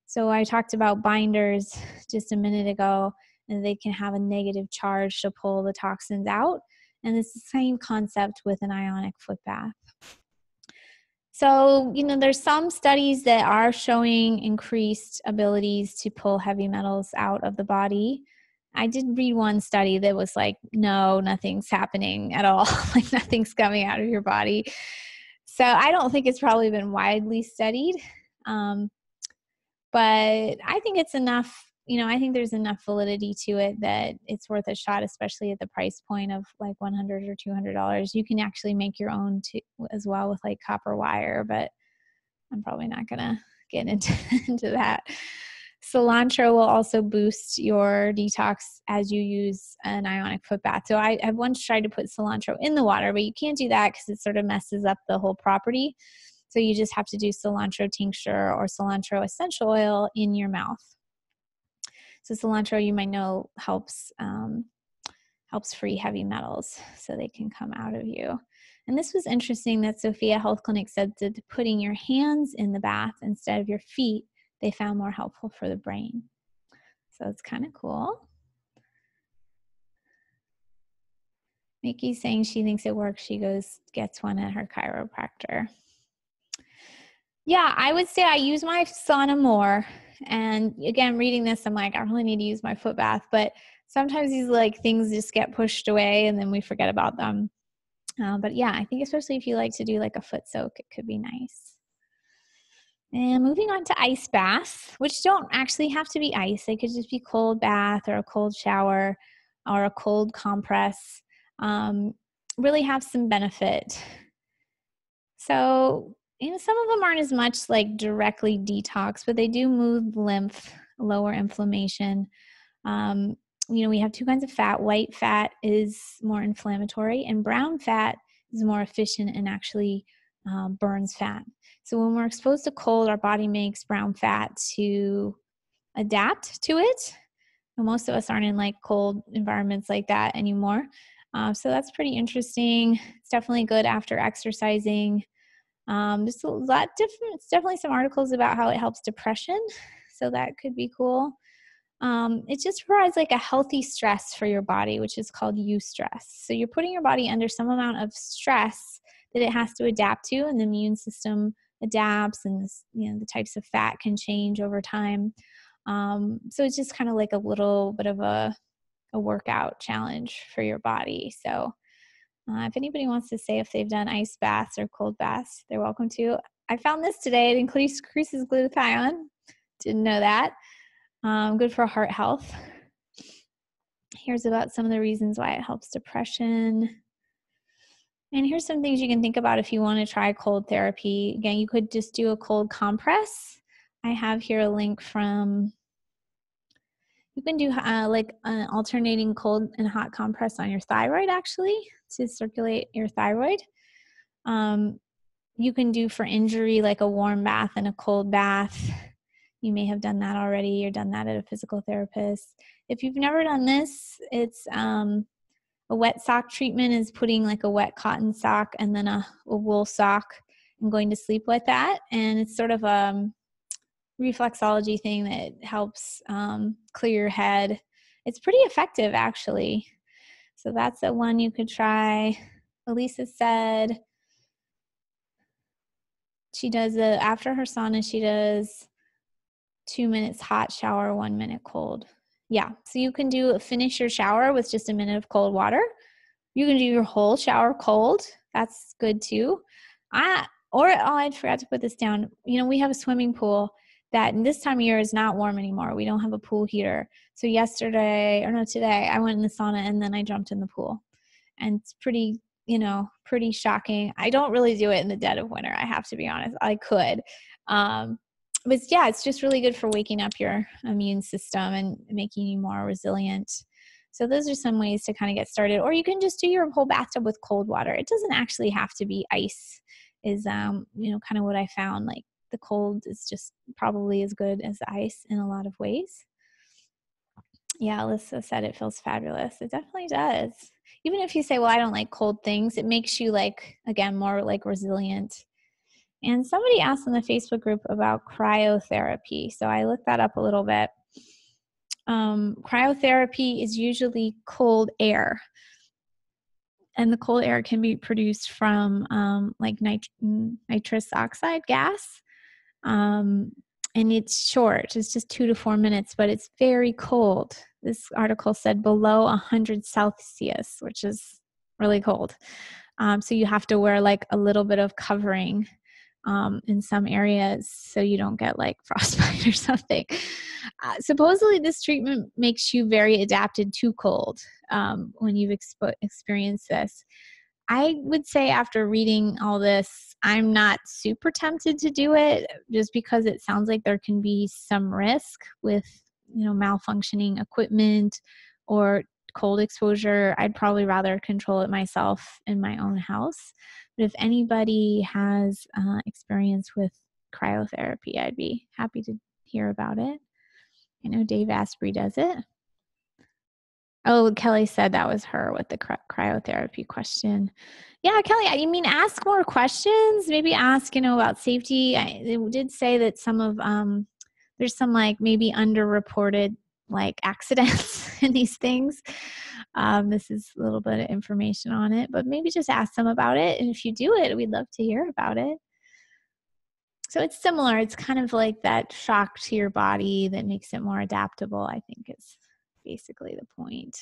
So I talked about binders just a minute ago, and they can have a negative charge to pull the toxins out. And it's the same concept with an ionic foot bath. So, there's some studies that are showing increased abilities to pull heavy metals out of the body. I did read one study that was like, no, nothing's happening at all. Like nothing's coming out of your body. So I don't think it's probably been widely studied. But I think it's enough, I think there's enough validity to it that it's worth a shot, especially at the price point of like $100 or $200. You can actually make your own as well with like copper wire, but I'm probably not going to get into that. Cilantro will also boost your detox as you use an ionic foot bath. So I've once tried to put cilantro in the water, but you can't do that because it sort of messes up the whole property. So you just have to do cilantro tincture or cilantro essential oil in your mouth. So cilantro, you might know, helps free heavy metals so they can come out of you. And this was interesting that Sophia Health Clinic said that putting your hands in the bath instead of your feet, they found more helpful for the brain. So it's kind of cool. Mickey's saying she thinks it works. She gets one at her chiropractor. Yeah, I would say I use my sauna more. And again, reading this, I'm like, I really need to use my foot bath. But sometimes these like things just get pushed away and then we forget about them. But yeah, I think especially if you like to do like a foot soak, it could be nice. And moving on to ice baths, which don't actually have to be ice. They could just be cold bath or a cold shower or a cold compress. Really have some benefit. So, some of them aren't as much like directly detox, but they do move lymph, lower inflammation. We have two kinds of fat. White fat is more inflammatory, and brown fat is more efficient and actually burns fat. So when we're exposed to cold, our body makes brown fat to adapt to it. And most of us aren't in like cold environments like that anymore. So that's pretty interesting. It's definitely good after exercising. There's a lot different. It's definitely some articles about how it helps depression. So that could be cool. It just provides like a healthy stress for your body, which is called eustress. So you're putting your body under some amount of stress that it has to adapt to, and the immune system adapts, and this, the types of fat can change over time. So it's just kind of like a little bit of a workout challenge for your body. So if anybody wants to say if they've done ice baths or cold baths, they're welcome to. I found this today. It increases glutathione. Didn't know that. Good for heart health. Here's about some of the reasons why it helps depression. And here's some things you can think about if you want to try cold therapy. Again, you could just do a cold compress. I have here a link from, you can do like an alternating cold and hot compress on your thyroid actually to circulate your thyroid. You can do for injury like a warm bath and a cold bath. You may have done that already or done that at a physical therapist. If you've never done this, it's a wet sock treatment is putting like a wet cotton sock and then a wool sock and going to sleep with that. And it's sort of a reflexology thing that helps clear your head. It's pretty effective actually. So that's the one you could try. Elisa said she does after her sauna, she does 2 minutes hot shower, 1 minute cold. Yeah, so you can finish your shower with just a minute of cold water. You can do your whole shower cold. That's good too. I forgot to put this down. We have a swimming pool that in this time of year is not warm anymore. We don't have a pool heater. So today, I went in the sauna and then I jumped in the pool. And it's pretty shocking. I don't really do it in the dead of winter, I have to be honest. I could. But yeah, it's just really good for waking up your immune system and making you more resilient. So those are some ways to kind of get started. Or you can just do your whole bathtub with cold water. It doesn't actually have to be ice is, kind of what I found. Like the cold is just probably as good as ice in a lot of ways. Yeah, Alyssa said it feels fabulous. It definitely does. Even if you say, well, I don't like cold things, it makes you like, again, more like resilient. And somebody asked in the Facebook group about cryotherapy. So I looked that up a little bit. Cryotherapy is usually cold air. And the cold air can be produced from like nitrous oxide gas. And it's short. It's just 2 to 4 minutes, but it's very cold. This article said below 100 Celsius, which is really cold. So you have to wear like a little bit of covering in some areas so you don't get like frostbite or something. Supposedly this treatment makes you very adapted to cold when you've experienced this. I would say after reading all this, I'm not super tempted to do it just because it sounds like there can be some risk with, malfunctioning equipment or cold exposure. I'd probably rather control it myself in my own house. But if anybody has experience with cryotherapy, I'd be happy to hear about it. I know Dave Asprey does it. Oh, Kelly said that was her with the cryotherapy question. Yeah, Kelly, I mean, ask more questions. Maybe ask, about safety. It did say that some of, there's some like maybe underreported like accidents in these things. This is a little bit of information on it, but maybe just ask them about it. And if you do it, we'd love to hear about it. So it's similar. It's kind of like that shock to your body that makes it more adaptable, I think is basically the point.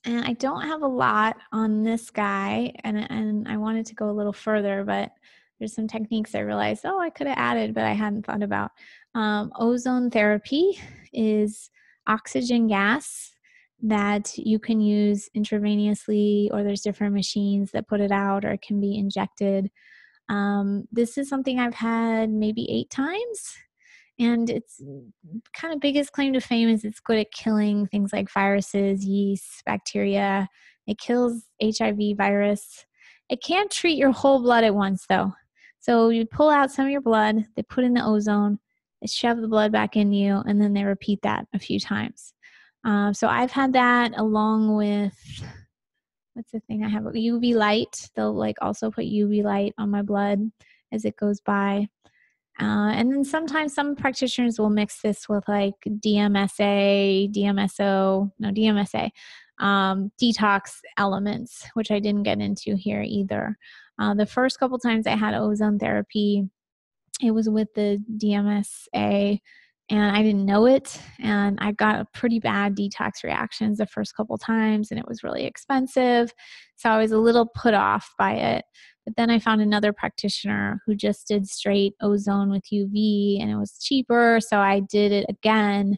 And I don't have a lot on this guy, and I wanted to go a little further, but there's some techniques I realized, I could have added, but I hadn't thought about. Ozone therapy is oxygen gas that you can use intravenously, or there's different machines that put it out, or it can be injected. This is something I've had maybe 8 times. And its kind of biggest claim to fame is it's good at killing things like viruses, yeast, bacteria. It kills HIV virus. It can't treat your whole blood at once, though. So you pull out some of your blood, they put in the ozone, they shove the blood back in you, and then they repeat that a few times. So I've had that along with, what's the thing I have? UV light. They'll like also put UV light on my blood as it goes by. And then sometimes some practitioners will mix this with like DMSA, detox elements, which I didn't get into here either. The first couple times I had ozone therapy, it was with the DMSA, and I didn't know it. And I got a pretty bad detox reactions the first couple times, and it was really expensive. So I was a little put off by it. But then I found another practitioner who just did straight ozone with UV, and it was cheaper. So I did it again,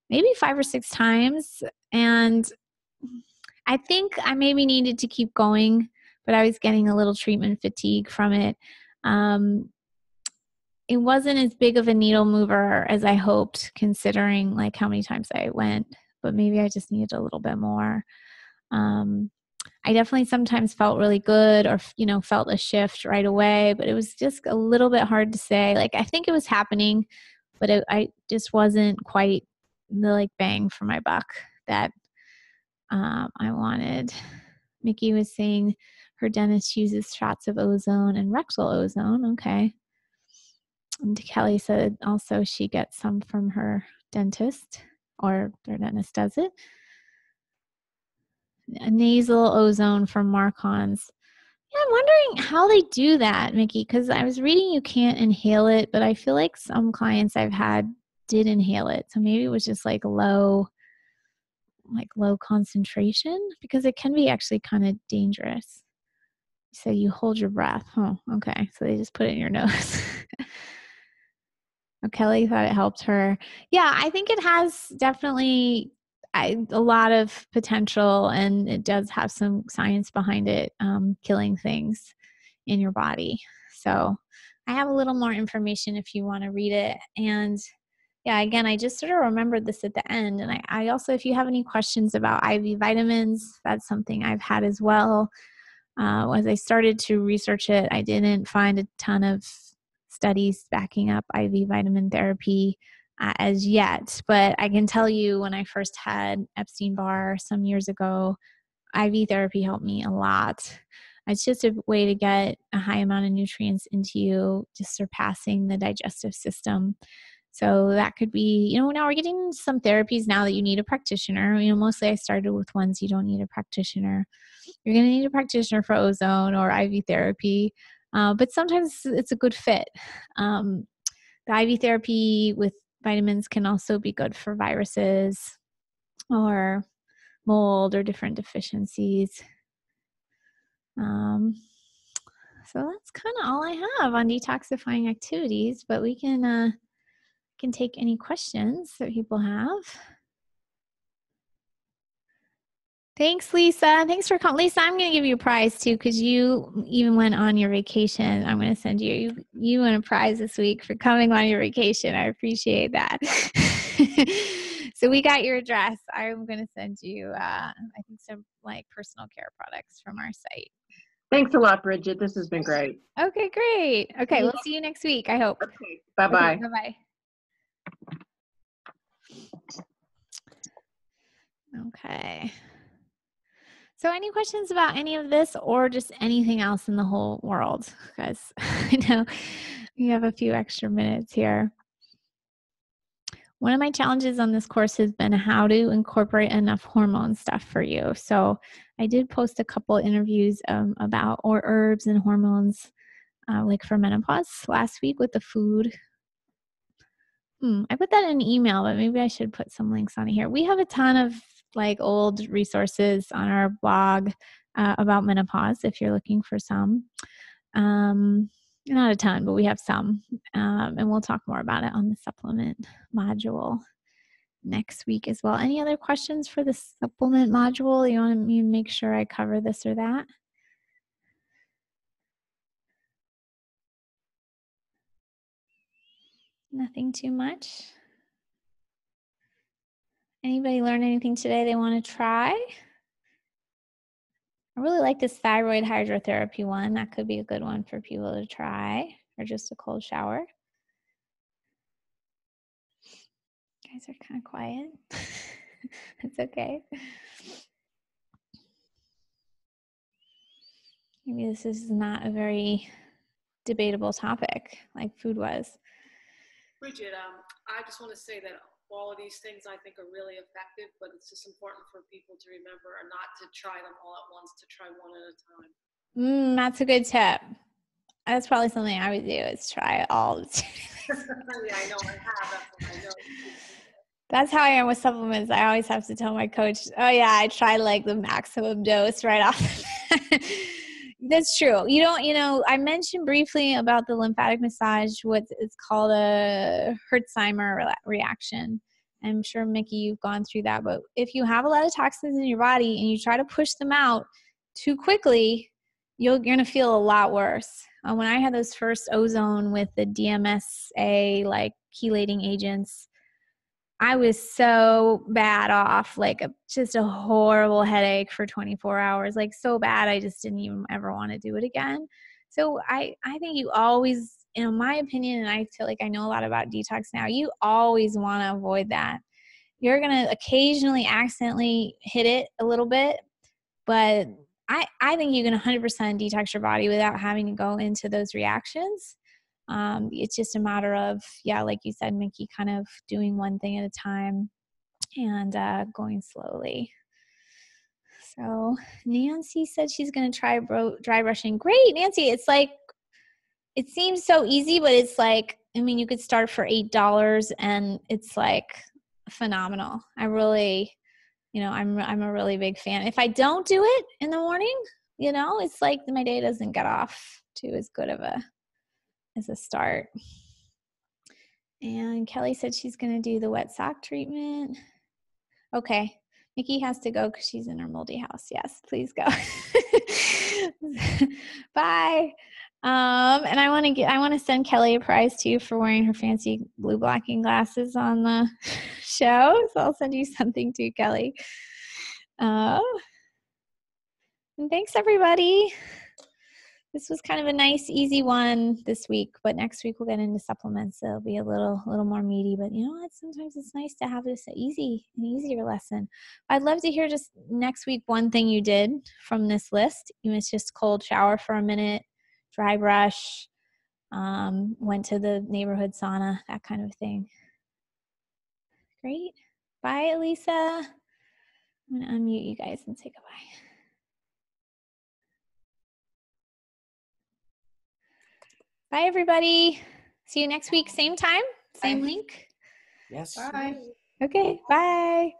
maybe 5 or 6 times. And I think I maybe needed to keep going, but I was getting a little treatment fatigue from it. It wasn't as big of a needle mover as I hoped, considering like how many times I went, but maybe I just needed a little bit more. I definitely sometimes felt really good, or, felt a shift right away, but it was just a little bit hard to say. Like, I think it was happening, but I just wasn't quite the like bang for my buck that I wanted. Mickey was saying her dentist uses shots of ozone and rectal ozone. Okay. And Kelly said also she gets some from her dentist, or their dentist does it. A nasal ozone from Marcon's. Yeah, I'm wondering how they do that, Mickey, because I was reading you can't inhale it, but I feel like some clients I've had did inhale it. So maybe it was just like low concentration, because it can be actually kind of dangerous. So you hold your breath. Oh, okay. So they just put it in your nose. Oh, Kelly thought it helped her. Yeah, I think it has definitely a lot of potential, and it does have some science behind it, killing things in your body. So I have a little more information if you want to read it. And yeah, again, I just sort of remembered this at the end. And I also, if you have any questions about IV vitamins, that's something I've had as well. As I started to research it, I didn't find a ton of studies backing up IV vitamin therapy as yet. But I can tell you, when I first had Epstein-Barr some years ago, IV therapy helped me a lot. It's just a way to get a high amount of nutrients into you, just surpassing the digestive system. So that could be, now we're getting some therapies now that you need a practitioner. Mostly I started with ones you don't need a practitioner. You're going to need a practitioner for ozone or IV therapy, but sometimes it's a good fit. The IV therapy with vitamins can also be good for viruses or mold or different deficiencies. So that's kind of all I have on detoxifying activities, but we can take any questions that people have. Thanks, Lisa. Thanks for calling. Lisa, I'm going to give you a prize too, because you even went on your vacation. I'm going to send you won a prize this week for coming on your vacation. I appreciate that. So we got your address. I'm going to send you, I think, some personal care products from our site. Thanks a lot, Bridget. This has been great. Okay, great. Okay, we'll see you next week, I hope. Okay, bye-bye. Okay, bye-bye. Okay. So any questions about any of this or just anything else in the whole world? Because I know we have a few extra minutes here. One of my challenges on this course has been how to incorporate enough hormone stuff for you. So I did post a couple interviews about herbs and hormones for menopause last week with the food. I put that in an email, but maybe I should put some links on here. We have a ton of old resources on our blog about menopause if you're looking for some. Not a ton, but we have some. And we'll talk more about it on the supplement module next week as well. Any other questions for the supplement module? You want me to make sure I cover this or that? Nothing too much. Anybody learn anything today they want to try? I really like this thyroid hydrotherapy one. That could be a good one for people to try, or just a cold shower. You guys are kind of quiet. It's okay. Maybe this is not a very debatable topic like food was. Bridget, I just want to say that all of these things I think are really effective, but it's just important for people to remember or not to try them all at once, to try one at a time. That's a good tip. That's probably something I would do, is try all the Yeah, I know I have. That's what I know. That's how I am with supplements. I always have to tell my coach, oh yeah, I tried the maximum dose right off the bat. That's true. I mentioned briefly about the lymphatic massage, it's called a Hertzheimer reaction. I'm sure, Mickey, you've gone through that. But if you have a lot of toxins in your body and you try to push them out too quickly, you're going to feel a lot worse. When I had those first ozone with the DMSA, chelating agents, I was so bad off, just a horrible headache for 24 hours, so bad I just didn't even ever want to do it again. So I think you always, in my opinion, and I feel like I know a lot about detox now, you always want to avoid that. You're going to occasionally accidentally hit it a little bit, but I think you can 100% detox your body without having to go into those reactions. It's just a matter of, like you said, Mickey, kind of doing one thing at a time and going slowly. So Nancy said she's going to try dry brushing. Great, Nancy. It's it seems so easy, but it's you could start for $8 and it's phenomenal. I really, I'm a really big fan. If I don't do it in the morning, it's my day doesn't get off to as good of as a start. And Kelly said she's going to do the wet sock treatment. Okay. Nikki has to go because she's in her moldy house. Yes, please go. Bye. And I want to send Kelly a prize too for wearing her fancy blue blocking glasses on the show. So I'll send you something too, Kelly. And thanks, everybody. This was kind of a nice, easy one this week, but next week we'll get into supplements. So it'll be a little more meaty, but you know what? Sometimes it's nice to have this an easier lesson. I'd love to hear just next week one thing you did from this list. Even if it's just cold shower for a minute, dry brush, went to the neighborhood sauna, that kind of thing. Great. Bye, Elisa. I'm going to unmute you guys and say goodbye. Bye, everybody. See you next week. Same time, same link. Yes. Bye. Okay, bye.